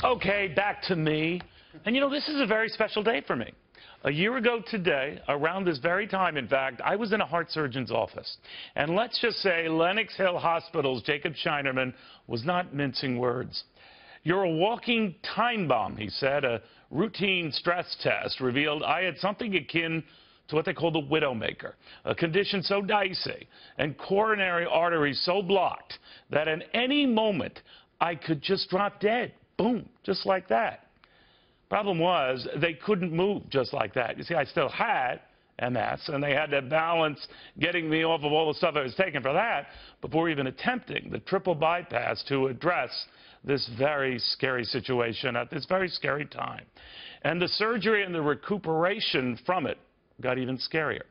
Okay, back to me. And you know, this is a very special day for me. A year ago today, around this very time, in fact, I was in a heart surgeon's office. And let's just say Lenox Hill Hospital's Jacob Scheinerman was not mincing words. "You're a walking time bomb," he said. A routine stress test revealed I had something akin to what they call the widowmaker, a condition so dicey and coronary arteries so blocked that at any moment I could just drop dead. Boom, just like that. Problem was, they couldn't move just like that. You see, I still had MS, and they had to balance getting me off of all the stuff I was taking for that before even attempting the triple bypass to address this very scary situation at this very scary time. And the surgery and the recuperation from it got even scarier.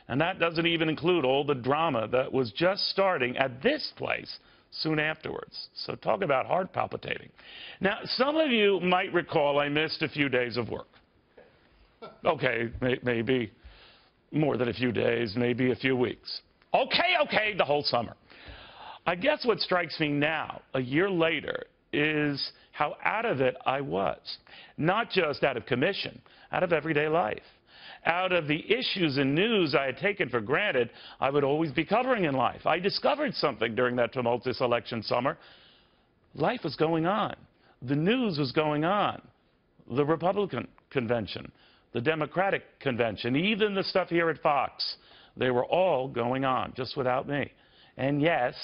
And that doesn't even include all the drama that was just starting at this place soon afterwards. So talk about heart palpitating. Now, some of you might recall I missed a few days of work. Okay, maybe more than a few days, maybe a few weeks. Okay, the whole summer. I guess what strikes me now, a year later, is how out of it I was. Not just out of commission, out of everyday life. Out of the issues and news I had taken for granted I would always be covering in life. I discovered something during that tumultuous election summer. Life was going on. The news was going on. The Republican convention, the Democratic convention, even the stuff here at Fox, they were all going on just without me. And yes,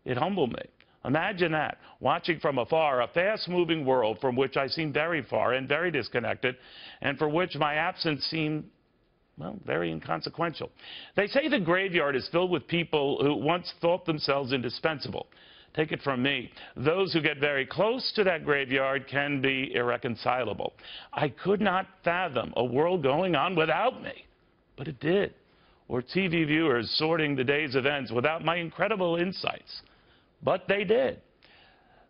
it humbled me. Imagine that, watching from afar a fast-moving world from which I seemed very far and very disconnected, and for which my absence seemed, well, very inconsequential. They say the graveyard is filled with people who once thought themselves indispensable. Take it from me, those who get very close to that graveyard can be irreconcilable. I could not fathom a world going on without me, but it did. Or TV viewers sorting the day's events without my incredible insights. But they did.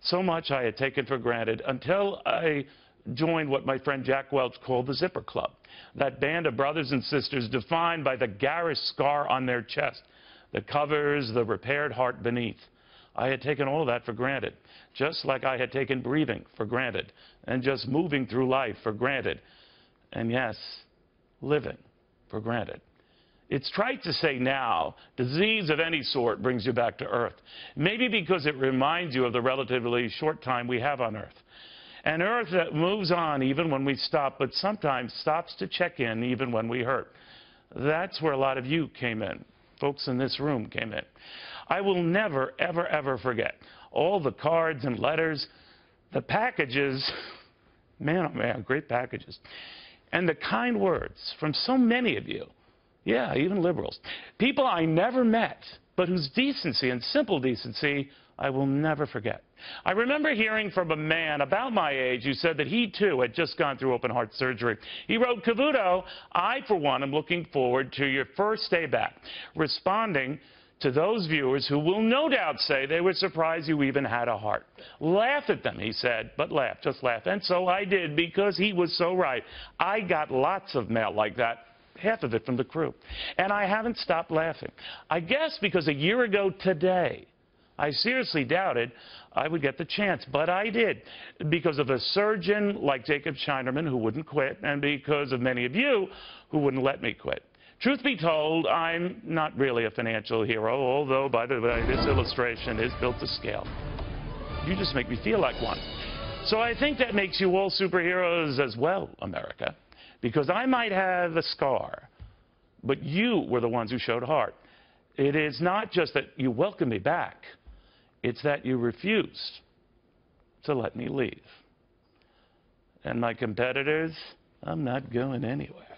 So much I had taken for granted until I joined what my friend Jack Welch called the Zipper Club, that band of brothers and sisters defined by the garish scar on their chest that covers the repaired heart beneath. I had taken all of that for granted, just like I had taken breathing for granted and just moving through life for granted, and yes, living for granted. It's trite to say now, disease of any sort brings you back to Earth. Maybe because it reminds you of the relatively short time we have on Earth. An Earth that moves on even when we stop, but sometimes stops to check in even when we hurt. That's where a lot of you came in. Folks in this room came in. I will never, ever, ever forget all the cards and letters, the packages, man, oh man, great packages, and the kind words from so many of you. Yeah, even liberals. People I never met, but whose decency and simple decency I will never forget. I remember hearing from a man about my age who said that he, too, had just gone through open heart surgery. He wrote, "Cavuto, I, for one, am looking forward to your first day back," responding to those viewers who will no doubt say they were surprised you even had a heart. Laugh at them, he said, but laugh, just laugh. And so I did, because he was so right. I got lots of mail like that. Half of it from the crew. And I haven't stopped laughing. I guess because a year ago today, I seriously doubted I would get the chance, but I did. Because of a surgeon like Jacob Scheinerman who wouldn't quit, and because of many of you who wouldn't let me quit. Truth be told, I'm not really a financial hero, although, by the way, this illustration is built to scale. You just make me feel like one. So I think that makes you all superheroes as well, America. Because I might have a scar, but you were the ones who showed heart. It is not just that you welcomed me back. It's that you refused to let me leave. And my competitors, I'm not going anywhere.